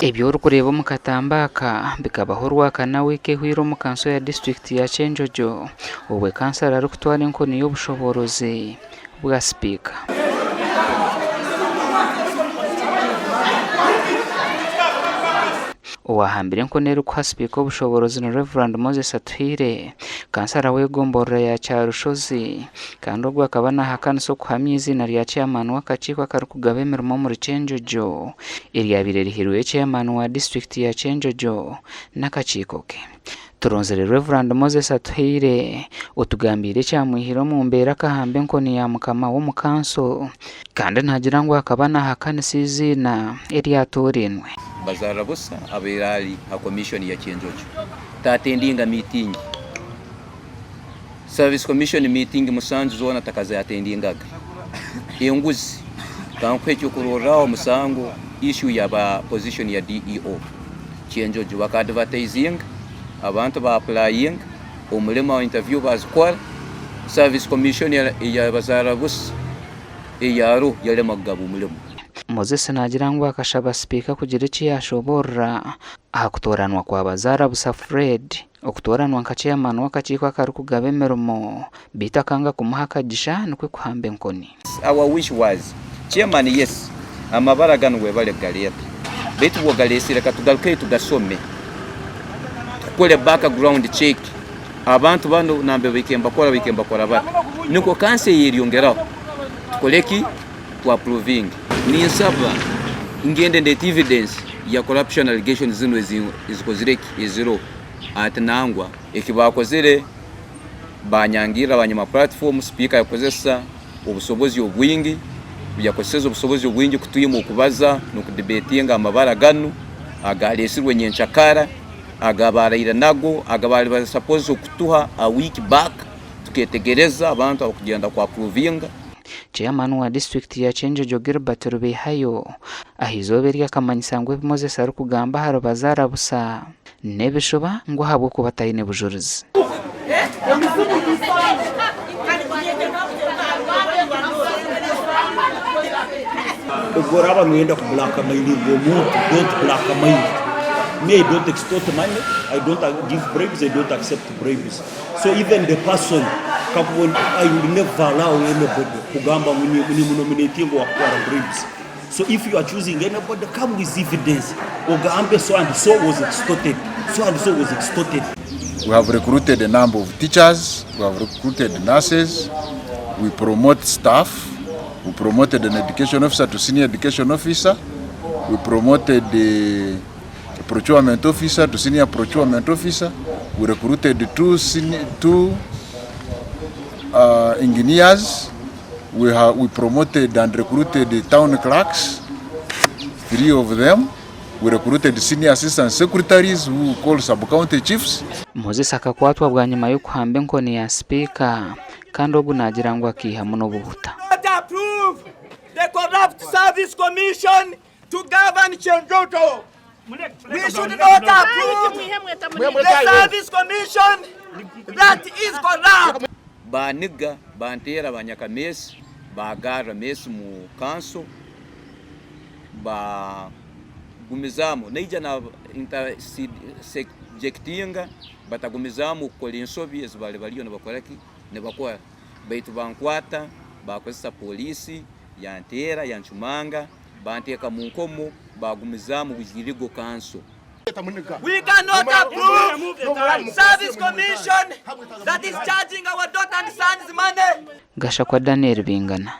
Ebyo orukureeba omu katambaka bikabaho rwakana wiiki ehwire omu kanso ya disitulikiti ya Kyenjojo obwe kansara arikutwara enkoni y'obushoborozi bwa sipiika. Owahambire enkoni erikuha sipiika obushoborozi ni Reverend Moses Atuhire kansara w'egomborora ya Kyarushozi kandi ogwo akaba nahakanisa okuhamya izina rya chairman w'akakiiko akarikugaba emirimo omuri Kyenjojo eryabaire rihirwe chairman wa disitulikiti ya Kyenjojo n'akakiiko ke. Turonzere Reverend Moses Atuhire otugambire kyamwihire omu mbeera akahamba enkoni ya mukama w'omu kanso kandi ntagira ngu akaba nahakanisa izina eryatoorerwe. Bazara busa abairali ha commission ya Kyenjojo tatendinga meeting service commission meeting musanju zona takaza atendingaga enguzi kankwecho kurora omusango issue ya ba position ya DEO Kyenjojo baka advertising abantu ba applying omulema wa interview bazikora service commission ya bazara busa eyaro yale magabu omulema. Moses nagira ngu akashaba sipiika kugira eki yashoborra aha kutoranwa kwa Bazara Busa Fred okutoranwa nka chairman w'akakiiko akarikugaba emirimo bitakanga kumuha akagisha nikwe kuhamba enkoni. Our wish was chairman yes amabara gano webale galeta betu bogalesire katugaruke tugasome tukole background check abantu bano nambe bikemba kora bata niko kanse yiriyongeraho tukoleki to approving ni nsaba ngende ndeti evidence ya corruption allegations zino izikozireki iziro atanangwa ekibakozere banyangira abanyama platform speaker yakozesa obusobozi obwingi byakozesa obusobozi obwingi kutuyima okubaza no kudebatinga amabara gano agalesirwe nyenchakara agabarira nago agabali ba suppose okutuha a week back tuketegereza abantu okugenda kwa approvinga. Chairman wa district ya Kyenjojo Gilbert Rubihayo ahizobe ryakamanyisa ngo Moses arikugamba haro Bazara Busa nebishoba ngo habwo kubatayine bujuruzi. Ogora abantu yenda ku black mail don't black mail. Me, I don't extort money, I don't give bribes, I don't accept bribes. So even the person, I will never allow anybody kugamba nominating or bribes. So if you are choosing anybody, come with evidence. Ogambe so and so was extorted. So and so was extorted. We have recruited a number of teachers, we have recruited nurses, we promote staff, we promoted an education officer to senior education officer, we promoted the procurement officer to senior procurement officer. We recruited two engineers. We promoted and recruited the town clerks, 3 of them. We recruited senior assistant secretaries who call sub-county chiefs. Moses akakwatwa bwa nyuma yo kuhamba enkoni ya speaker kandi ogu nagira ngo akiha muno buhuta. Approve the corrupt service commission to govern Kyenjojo. We should not approve the service commission that is corrupt. Baniga bantera banyaka mesi bagara mesi mu kanso ba gumizamo neija na intersectinga batagumizamo kukola ensobi ezibali baliyo nabakoraki ne bakora baitu bankwata bakozesa polisi yantera yanchumanga banteka mu nkomo bagumizamo buzirigo kanso. We cannot approve service commission that is charging our daughter and sons money. Gasha kwa Daniel Bingana.